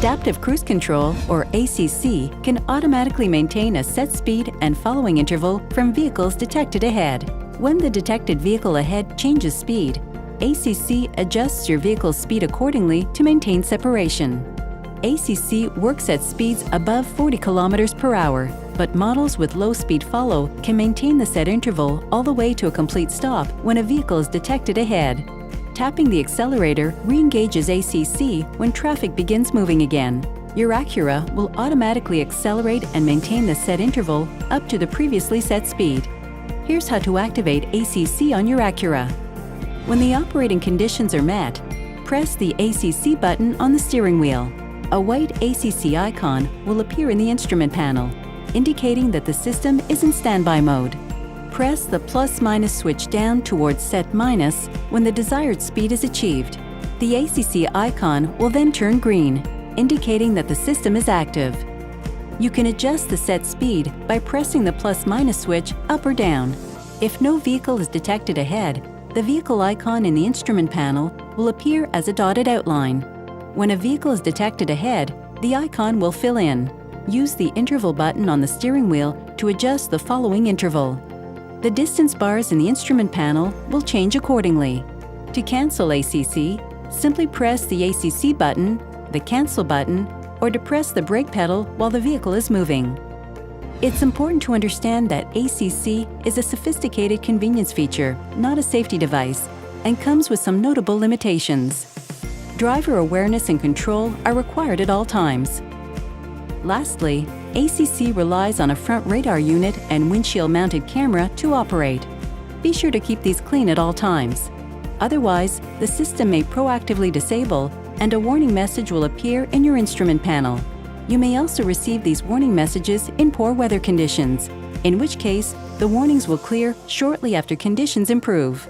Adaptive Cruise Control, or ACC, can automatically maintain a set speed and following interval from vehicles detected ahead. When the detected vehicle ahead changes speed, ACC adjusts your vehicle's speed accordingly to maintain separation. ACC works at speeds above 40 km per hour, but models with low speed follow can maintain the set interval all the way to a complete stop when a vehicle is detected ahead. Tapping the accelerator re-engages ACC when traffic begins moving again. Your Acura will automatically accelerate and maintain the set interval up to the previously set speed. Here's how to activate ACC on your Acura. When the operating conditions are met, press the ACC button on the steering wheel. A white ACC icon will appear in the instrument panel, indicating that the system is in standby mode. Press the plus-minus switch down towards set minus when the desired speed is achieved. The ACC icon will then turn green, indicating that the system is active. You can adjust the set speed by pressing the plus-minus switch up or down. If no vehicle is detected ahead, the vehicle icon in the instrument panel will appear as a dotted outline. When a vehicle is detected ahead, the icon will fill in. Use the interval button on the steering wheel to adjust the following interval. The distance bars in the instrument panel will change accordingly. To cancel ACC, simply press the ACC button, the cancel button, or depress the brake pedal while the vehicle is moving. It's important to understand that ACC is a sophisticated convenience feature, not a safety device, and comes with some notable limitations. Driver awareness and control are required at all times. Lastly, ACC relies on a front radar unit and windshield-mounted camera to operate. Be sure to keep these clean at all times. Otherwise, the system may proactively disable and a warning message will appear in your instrument panel. You may also receive these warning messages in poor weather conditions, in which case the warnings will clear shortly after conditions improve.